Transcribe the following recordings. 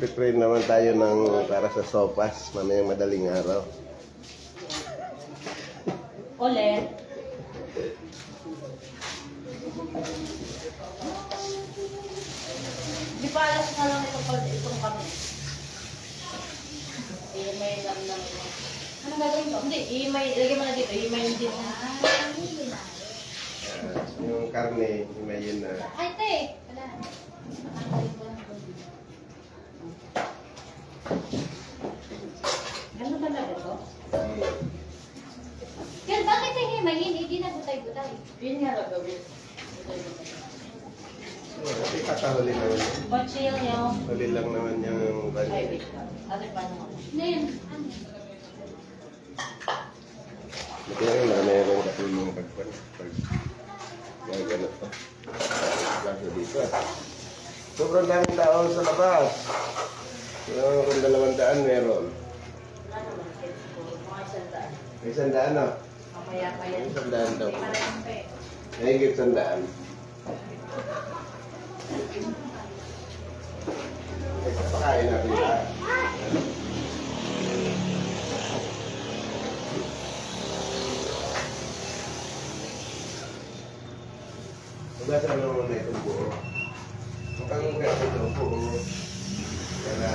Magpiprint naman tayo ng para sa sopas, mamayang madaling araw. Ulit. Di pa alas na lang itong kami. I-email lang lang. Ano gagawin ko? Hindi, i-email. Lagyan mo na dito. I-email din. Yung karne, may yun na. Ay, te! Wala. Gano'n talaga to? Yan, bakit yung himayin? Hindi na butay-butay. Yun nga lang gawin. Kasi kakahuli naman. Bachil yung... Huli lang naman yung Ay, karne. wait lang. Ano pa naman? Nen, ano? Buti nga na mayroong katulong pag gano'n to. Kaso dito. Sobrang daming tao sa labas. Yung kung 200 meron. Ano ba? Mga isandaan. May 100 na. Mamaya pa yan. May 100 daw. May maraming pa eh. Nahigit 100. Pakain natin lahat. Ugasan mo muna itong buo. Mukhang ugasan ito buo. Kaya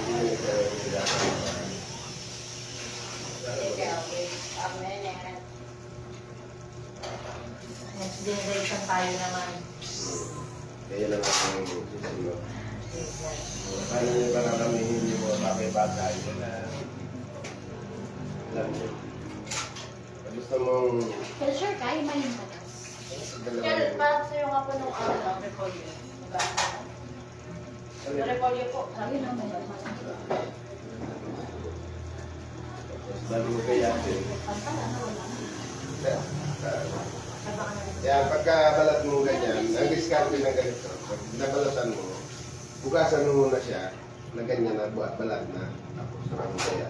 hindi ito ugasan. Okay, okay. Amen. Next generation tayo naman. Kaya naman ang susunod. Paano nyo paramamihin yung mga bagay-bagay na alam nyo? Gusto mong Pero sure, kaya may yung matas. Kaya parang sa'yo nga po nung repolyo. Repolyo po. Sabi na may matas. bago mo kaya kaya pagkabalat mo ganyan, ang diskarte ng ganito, pag nabalatan mo, bukasan mo muna siya na ganyan na balat na, tapos sarang mo kaya.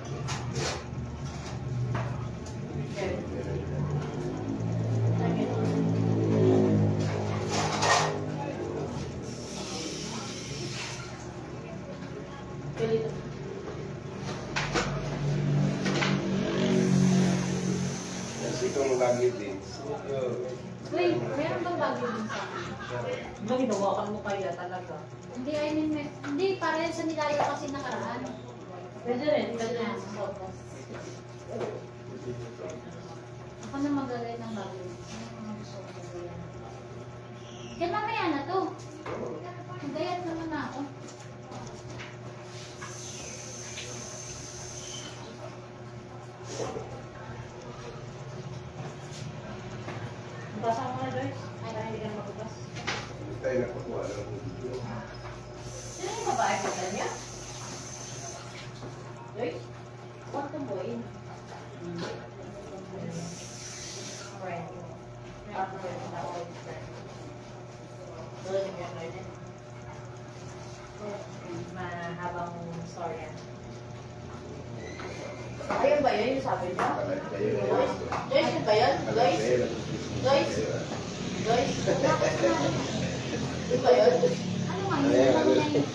Kasi itong lagi din. Wait, meron bang bagyo din sa akin? Ano ginawakan mo kaya talaga? Hindi, I mean, hindi, para yan sa nilayo kasi nakaraan. Pwede rin. Pwede na sa sopas. Ako na magalay ng bagyo. Ano mga gusto ko gagayan? Yan mamaya na to. Magayat naman na ako. Basa mo na, Joyce. Para hindi ka na mabukas. Hindi tayo nakukuha ng video. Sino yung babae ko niya? Joyce? What to boy? Friend. After na ako yung friend. Tuloy niyo yung friend niya. Mahabang story yan. Ayun ba yun yung sabi niya? Kalat kayo. Joyce? Joyce yun ba yun? Kalat Joyce? kayo. Joyce? Joyce? Yun ba yun? Ano nga yun? Ayan, Ano ano? na yun?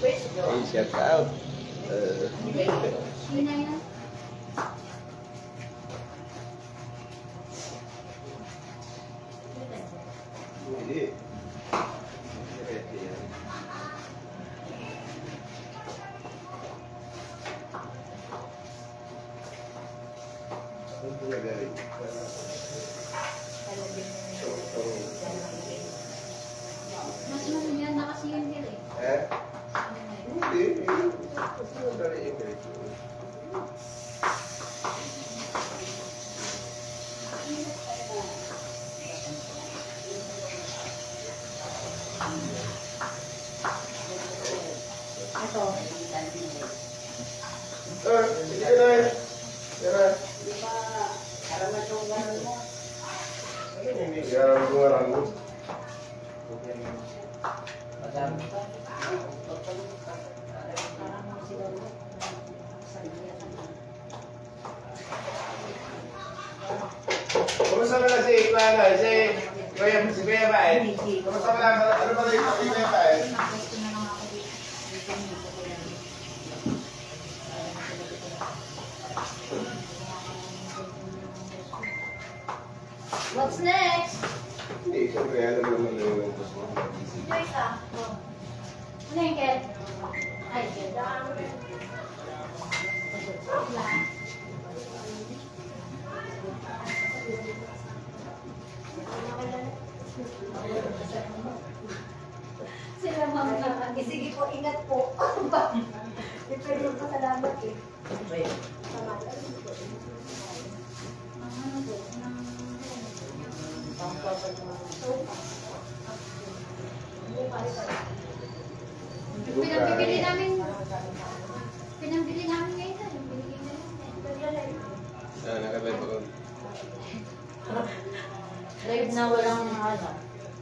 Wait, Hey, shout out. Sina yan? Hindi. Diretso yan. Ano talaga rin? Mas yan na kasi yun din eh. Eh? Ano na yun? Hindi. Ano talaga yung diretso? Ito. Sige na. Tara. Hindi garang bungaran mo. Kumusta na si Clara? Si Kuya ba eh? Kamusta pala? Ano ba rin si Kuya ba eh? Nakwesto na lang ako dito. What's next? Hindi, siyempre alam naman na yung boss mo. Joyce ah. Ano yung Ket? Ay, Ket. Sila mga Sige po, ingat po. Depende pa salamat eh. Pinambili namin ngayon. Binigay na lang. Nakalive ako. Live na walang ano.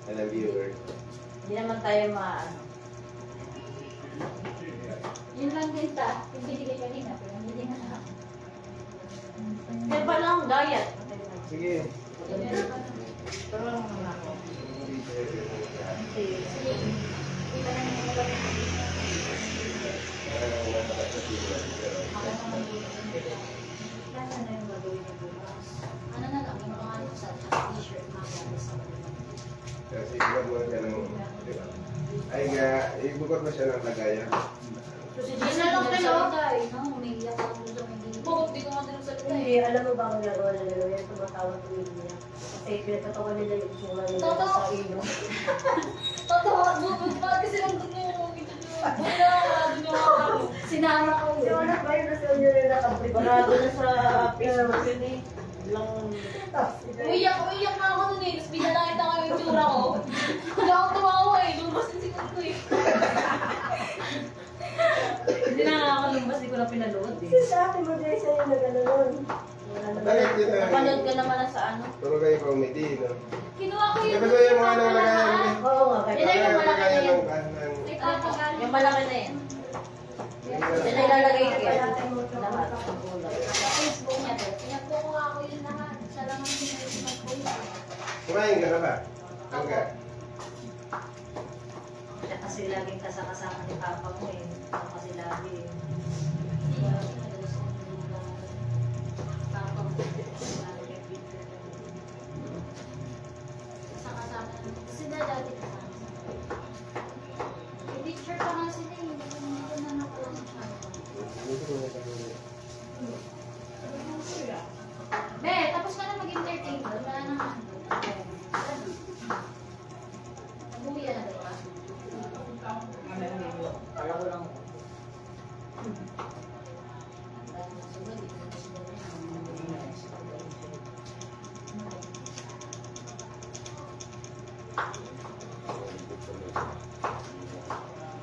Alam viewer. Hindi naman tayo maano. Yun lang din ta. Yung binigay kanina. Pinambili na lang. Kaya pa lang diet. Sige. Pero lang naman ako. Iba na yung Ano na yung gagawin niyo bukas? Ano na lang, yung mga sa t-shirt, mga gamis. Kasi ibukod mo siya ng... Di ba? Ay nga, ibukod mo siya ng lagayan. Yun na lang talaga eh, no? Umiiyak ako doon sa may gilid. Bakit di ko nga din salita eh? Hindi, alam mo ba ang ginagawa nila ngayon? Tumatawag tumingin niya. Kasi pinagkatawa nila yung itsura nila Totoo. sa ilo. Totoo, bubog pa kasi lang doon yung sinama ko Si yun. anak ba yun? Nasa inyo rin nakapreparado na sa Facebook yun eh. Lang... Umiyak na ako nun eh. Tapos binalakit ako yung tsura ko. Wala akong tumawa eh. Lumabas din siguro ko eh. Hindi na nakakalumbas, hindi ko na pinanood eh. Kasi sa akin mo dahil sa'yo na gano'n nun. Bakit yun na? Napanood ka naman na sa ano? Puro kayo comedy, no? Kinuha ko Di yung ba so yung mga nang lagayan? Oo nga, Yun na yung malaki na yun. ng... yung malaki na yan. Yan na ilalagay ko yan. Lahat ang kulay. Sa Facebook niya to. Pinagkukuha ko yun lahat. Siya lang ang sinisimat ko yun. Kumain ka na ba? Hangga. Siya kasi laging kasama ni Papa mo eh. Ako kasi lagi eh. Sila dati kasama. I-picture pa nga sila eh. Hindi ko na nakuha siya. Be, tapos ka na mag-entertain. Wala na nga. Nag-uwi na ba? Alam ko lang.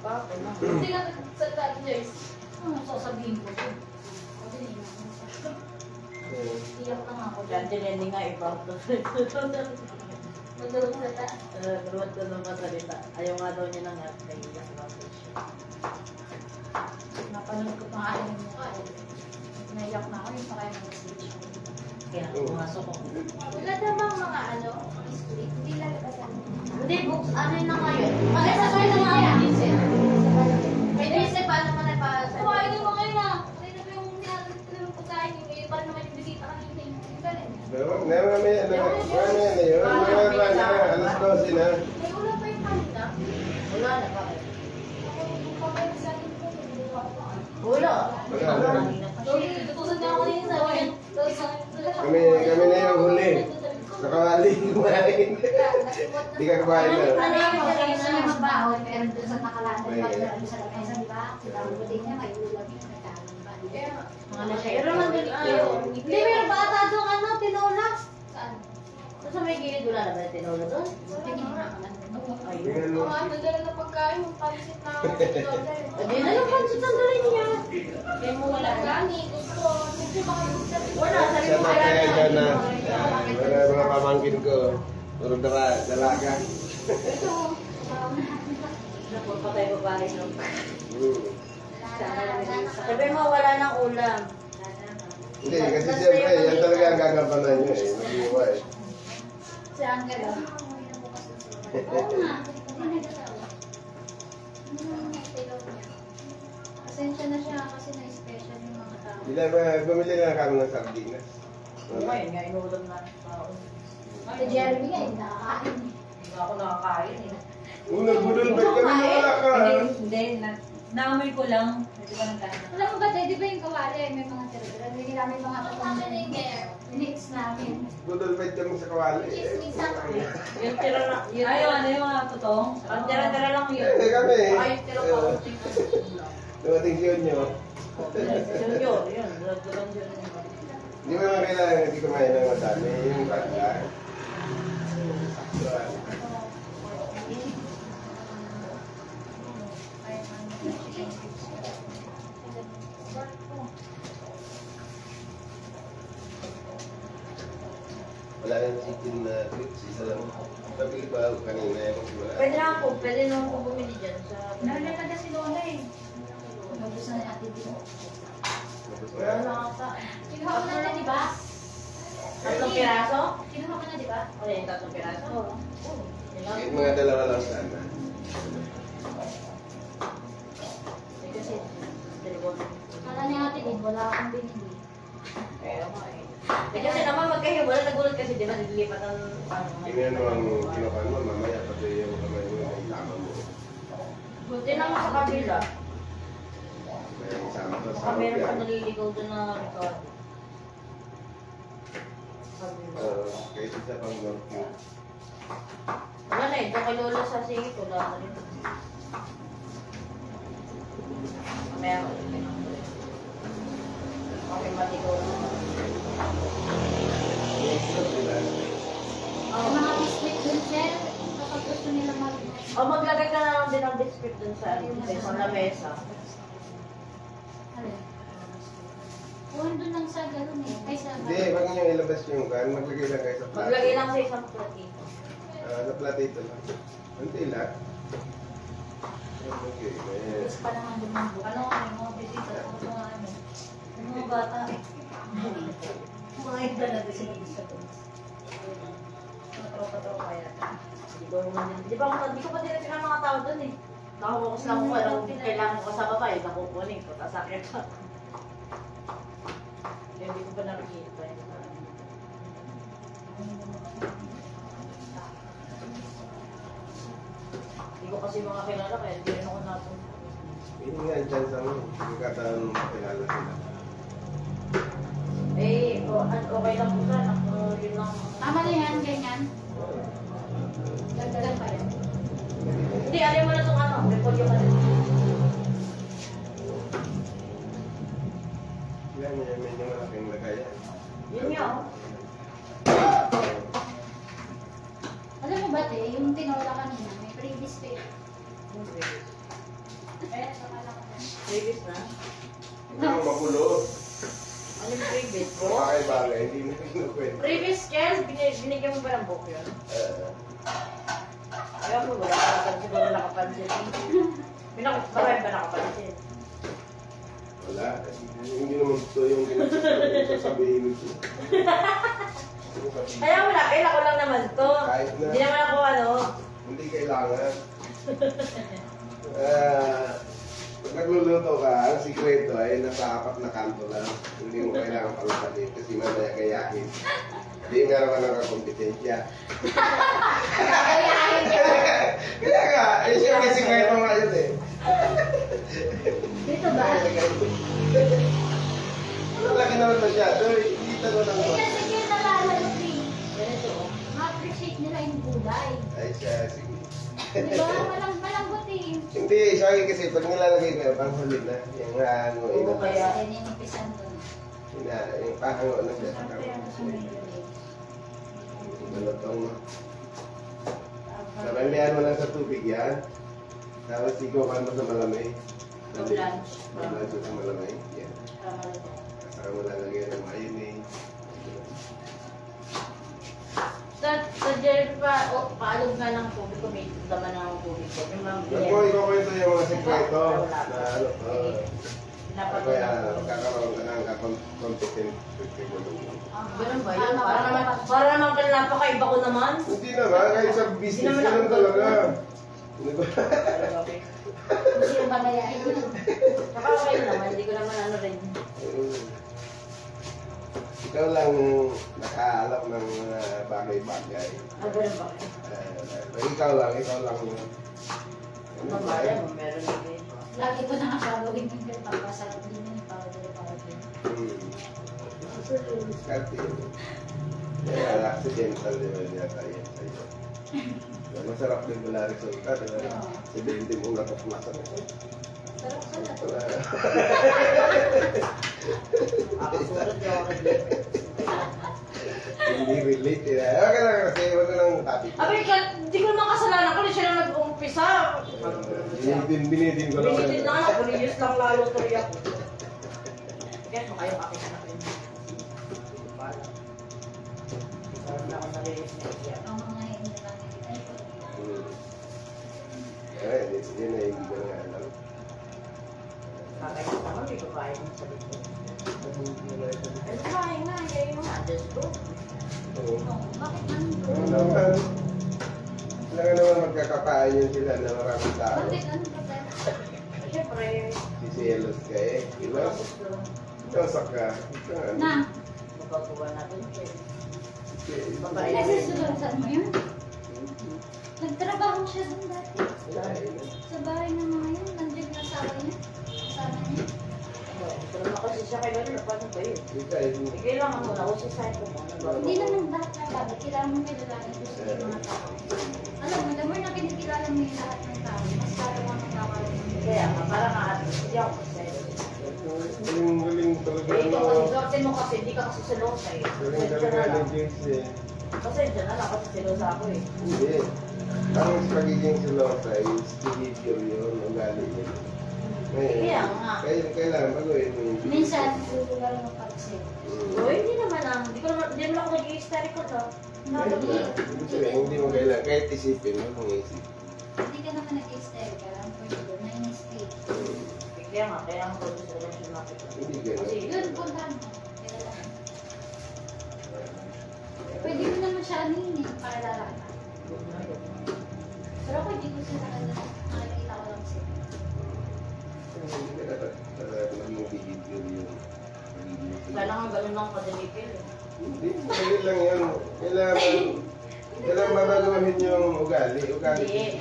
Bakit na? Hindi ka nagsalita, Joyce. Ano sasabihin ko? Iyak na nga ako. Dahil hindi nga ibang to. Magdalong salita. Gruwat ko nung masalita. Ayaw nga daw niya ng at kay Iyak Rambos. Napanood ko pa nga yung mukha eh. Naiyak na ako yung pa kayo mag-message. Kaya pumasok ko. Wala na bang mga ano, history? Hindi lang kasama. Hindi, books. Ano yun na ngayon? Ay, sabay na nga yan. May Disney pa naman ay pa. Kumain yung mga yun ah. Kanina pa yung sinasabit ko ng pagkain yung iba naman yung bisita kanina yung galing. Mamaya na yun. Mamaya na, alas 12 na. May ulam pa yung kanina. Wala na, bakit? Ako pa kayo sa akin ko. Wala. Wala. Tutusan na ako yun sa akin. Kami na yung huli. Sa kawali kumain. Di ka kumain na. Ano yung magaling na yung magbahon, pero doon sa nakalatan, pag doon sa lamesa, di ba? Sa buting niya, may ulam yung nagkaroon. Mga na siya. Pero mandali kayo. Hindi, meron pa ata doon ano, tinola. Saan? Doon sa may gilid, wala na ba yung tinola doon? Tingin mo na. Tingnan mo. Madala na pagkain, yung pansit na ako. Hindi na lang pansit ang galing niya. Kaya mo wala gani. Gusto, gusto makapagsabi. Wala, sabi Siya mo na wala kaya na. dyan na. Mga pamangkin ko. Puro dalaga. Ito. Napot pa tayo babae no? Hmm. Sabi mo wala nang ulam. Hindi, kasi siyempre, yan talaga ang gagampanan nyo eh. Mag-iwa eh. Si Angel. Oo nga. Hindi nagkatawa. Ano naman yung tayo niya? Pasensya na siya kasi na-special yung mga tao. Bila ba, bumili na kami ng sardinas. Ngayon nga, inuulam na tao. Si Jeremy nga, hindi nakakain. Hindi ako nakakain eh. Unang-budol ba kami na wala ka? Hindi. Naamoy ko lang. Hindi ko nang tayo. Alam mo ba, tayo, di ba yung kawali, may mga tira-tira, hindi namin mga tatong mix namin. Budol ba kami sa kawali? Yung tira na. Ay, ano yung mga totoong? Ang tira-tira lang yun. Eh, kami. Ay, tira pa ako. Dumating si Onyo. Yun. Dagdagan yun. Hindi mo naman kailangan hindi kumain ng madami. Yung bata. Wala yung chicken na grits. Isa lang. Sabi ba kanina yung wala? Pwede na ako bumili dyan sa... Nalalaga si Lola eh. Mabos na ni Ate Dino. Wala na ata. Kinuha ko na, di ba? Tatlong piraso? Kinuha ko na, di ba? O yung tatlong piraso? Oo. Yung mga dalawa lang sana. Kasi, telefon. Kala ni Ate Dino, wala akong binili. Kaya nga eh. Kasi naman magkahiwala, nagulat kasi di ba naglilipat ng... Ganyan mo ang kinuha mo. Mamaya pati yung kamay mo yung tama mo. Buti naman sa kabila. Kaya isama ko Baka sa meron pa yan. naliligaw doon na record. Kahit isa pang working. Wala na eh, doon kay Lola sa singit, wala na rin. Meron. Okay, matigaw na. Ang mga biscuit dun, sir, kapag gusto nila O maglagay ka na lang din ng biscuit dun sa lamesa. Alin? Kuhan dun lang sa galon eh. Ay, sa Hindi, wag niyo ilabas yung kan. Maglagay lang kayo sa plato. Maglagay lang sa isang platito. Sa platito lang. Unti lang. Okay, eh. Tapos pa naman dun ng buka. Ano ang mga bisita? Ano mga ano? Ang mga bata. Mga isda na din sila sa doon. Mga tropa-tropa yan. Di ba pa din ng mga tao doon eh. Nakakukus lang ko, alam kailangan ko sa baba, yung nakukunin ko, tapos sakit pa. Kaya hindi ko pa nakikita yun. Hindi ko kasi mga kilala, kaya hindi rin ako napunta. Yun nga, dyan sa mo. Pagkataon mo makilala sila. Eh, okay lang po sana. Yun lang. Tama na yan, ganyan. Dagdagan pa yan. Hindi, alin mo na itong ano, record yung ano. Yan, medyo malaking lagayan. Yun nga, oh. Alam mo ba, te, yung tinola kanina, may previous pa eh. Yung previous. Eh, saka lang ako. Previous na? Hindi mo makulo. Ano yung previous po? Bagay-bagay, hindi mo kinukwento. Previous Kel, binigyan mo ba ng book yun? Kaya mo, wala ka naman siguro nakapansin. Marami ba nakapansin? Wala. Hindi naman ito yung sasabihin ko. Kaya wala, kailan ko lang naman to. Kahit na. Hindi naman ako ano. Hindi kailangan. Pag nagluluto ka, ang sikreto ay nasa 4 na kanto lang. Hindi mo kailangan palapalin kasi mamaya gayahin. Hindi nga naman nakakompetensya. Kakayahin ka. Kaya nga, eh siya may sikreto nga yun eh. Dito ba? Malaki naman masyado. Hindi tanong lang Eh, mo. kasi kayo nalalaro eh. Ganito. Ma-appreciate nila yung gulay. Ay siya, sige. Di ba? Malambot eh. Hindi, sa akin kasi pag nilalagay ko, panghuli na. Yung hango, Oo, kaya. Kaya ninipisan doon. yung pahango na siya. Siyempre, ano sa medyo eh. Malutong mo. Namalihan mo lang sa tubig yan. Tapos ikukan mo sa malamay. Pag-lunch. Pag-lunch mo sa malamay. Yan. Tama na to. Saka mo lalagyan ng mayonnaise. Sa Jerry pa, paalog nga ng tubig ko, may laman ng tubig ko. Yung mga Huwag mo ikukwento yung mga sekreto. Na ano, Dapat Kaya magkakaroon ka ng competent Ganun ba yun? Para naman ka napakaiba ko naman. Hindi naman, kahit sa business Hindi naman ganun ako talaga. ganun. Di ba? Hindi yung magayain yun. Saka okay naman, hindi ko naman ano rin. Ikaw lang nakaalam ng mga bagay-bagay. Ganun ba? Ikaw lang. Mamaya mo, meron din. Lagi ko na nga gagawin yung pagpapasarap din yung powder. Diskarte yun. Kaya accidental yun yata yun sa'yo. Masarap din wala resulta. 70 mong napaklasan ako. Sarap ka na to. Susunod yung ako rin. Hindi relate eh. Okay lang kasi wag ko lang topic. Abi, hindi ko naman kasalanan ko. Siya lang nag-umpisa. Binidin ko lang. Binitin na ako. Religious lang lalo tuloy ako. Kaya mo kayo akin na rin. Parang na ako nalilis na iya. Ang mga hindi namin ay ko. Yun ay hindi ko nga alam. Kakayos naman, may babae mo sa dito. Ay, babae nga. Kaya yung just go. Oo. Bakit ano? Ano naman? Kailangan naman magkakapaan yun sila na maraming tao. Bakit ano problema? Siyempre, Sisilos ka eh. Diba? gusto Kasak ka. Na, magpagawa natin siya. Babae. kasi sulusan mo yun. Nagtrabaho siya dun dati. Sa bahay ng mga yun, nandiyan yung asawa niya. Kasama niya. Ito naman kasi siya kay Lalo, paano ba yun? Bigay lang ako na, kasi sa'yo ko mo. Hindi naman lahat ng bagay. Kailangan mo kilalanin gusto yung mga tao. Alam mo, the more na kinikilala mo yung lahat ng tao, mas lalo mo magkakaroon. Kaya nga, parang nga atin, hindi ako sa'yo. Galing talaga. Eh, ikaw kasi, swerte mo kasi, hindi ka kasi selosa eh. Galing talaga ni James eh. Kasi dyan na lang, kasi selosa ako eh. Hindi. Ang pagiging silosa is behavior yun, ang galing yun. Kaya nga. Kailangan baguhin mo yung behavior. Minsan, lalo mo pag-save. O, hindi naman ah. Hindi naman ako nag-hysterical ah. Hindi mo kailangan. Kahit isipin mo kung isip. Hindi ka naman nag-stay ka lang for you. Nai-mistake. Kaya nga, kaya ang purpose ko lang siya makita. Hindi ganun. Kasi, Yun, puntahan mo. Kilalanin. Pwede mo naman siya anin eh, para lalaki. Pero kung hindi ko sila nakikita ko lang sila. Hindi ka dapat maging behavior yun. kaya nga ganun lang kadalipil eh. Hindi, madali lang yun. Kailangan babaguhin yung ugali.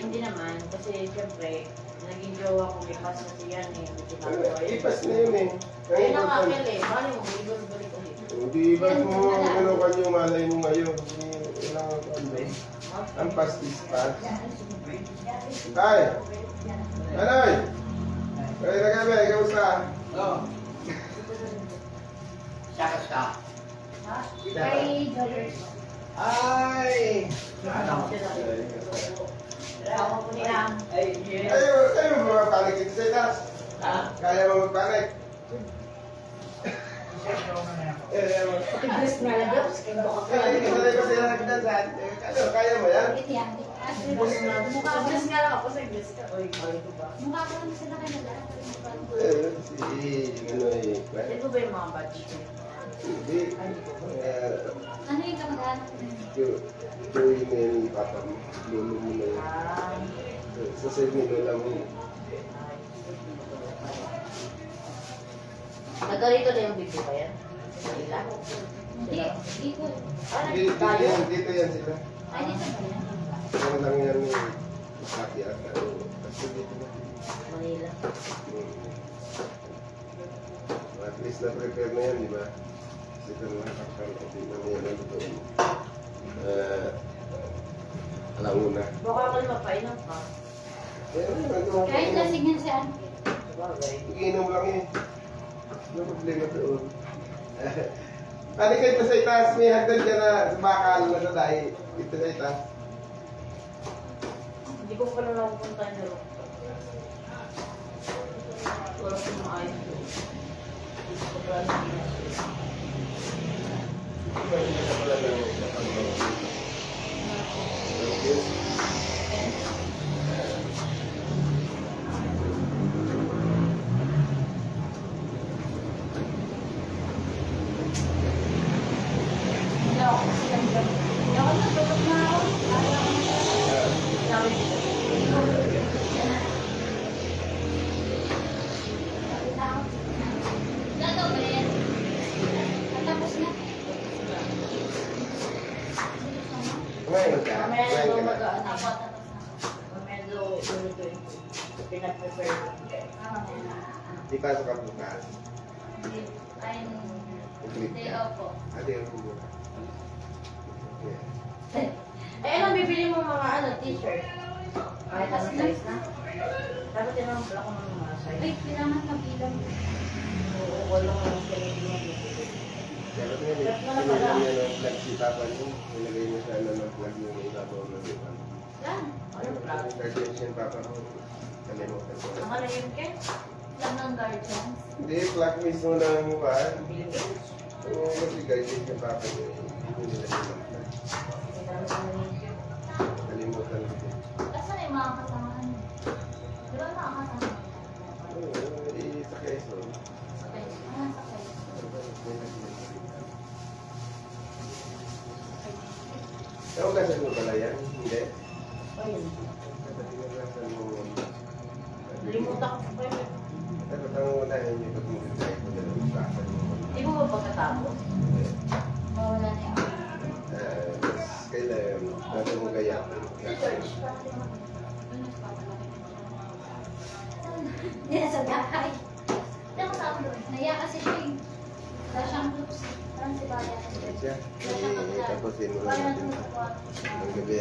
Hindi naman. Kasi siyempre, naging jowa ko lipas kasi yan eh. Hindi ginagawa yun. Ipas na yun eh. Kaya na nga, Kel eh. Bali mo, balik ulit. Hindi ba mo ano ka yung malay mo ngayon? Kailangan ko ano. Ang past is past. Tay! Anoy! Kaya na kami, kamusta? Sakit ka. Ha? Kay Joggers. Ay! Tama po niya. Kayo mo magpanik dito sa itaas? Kaya mo magpanik? Tigres nga lang daw. Kasi kaya baka ko Kaya sanay ba sila nagdansan? Ano, kaya mo yan? Bakit yan? Tigres nga lang ako sa Igres ka. Oy, kaya ko ba? Mukha ko lang sila kanila. Si ano eh. Ano ba yung mga batch ko? Hindi. Ano yung kamag-anak mo? Gawin mo yung papa mo. Lolo mo na yun. Sa side ni lola mo. Nagarito na yung video ba yan? Manila? Hindi. Dito. Dito yan sila. Ay, dito ba yan? Ano lang yan yung Saki at ano. Kasi dito na. Manila. At least na-prepare na yan, di ba? Kasi kung nakakakal, na yan ang doon. Alauna. Baka ako naman painom pa. Kahit lasing yan si Auntie. Sabagay. Iinom lang eh. Ano problema doon? Ano kayo pa sa itaas? May hagdan dyan na sa bakal na sa dahi. Ito sa itaas. Hindi ko pa naman pupunta niyo. Wala ko maayos doon. Sobrang hindi na. Hindi ka pala ng ka? Mamaya Kumain daw ka na? mag-ano. Ako, tapos na. Mamaya daw lulutuin ko. Pinag-prepare ko. Di pasok ka bukas. Ay, Complete day ka. off po. Ate, yung bukas. Okay. Eh, anong bibili mo mga ano, t-shirt? Kahit anong size na? Dapat tinanong pala ko ng mga size. Ay, kailangan mabilang. Oo, walang mga pinili mo bibili. Pero pinili niya ng plug si Papa niyo. Nilagay niya sa ano ng plug yung ibabaw ng diba? Yan. Ano plug? Kasi yung Papa ko. Kalimutan ko. Ang ano yun, Ken? Lang ng guardians. Hindi, plug mismo ng mukha. Philippines? Oo, kasi guided yung Papa niyo. Hindi nilagay ng plug. Ang dami sa menu. Kalimutan ko. Kasi may mga kasamahan. Di ba nakakasama? Oo, sa Quezon. Okay. Ah, sa kayo. Ewan ka sa mo pala yan? Hindi. Ayun. Kasi mo. Limutan ko pa yun. Dapat ang unahin niyo pag mag-try ko na lang sa akin mo. Di mo ba pagkatapos? Mawala na yung Kailan natin mo gayapin. Hindi, sa bahay. Hindi ako sa doon. Naya kasi siya yung wala siyang groups. Parang si Baya. Siya. Tapusin mo lang natin. Ang gabi.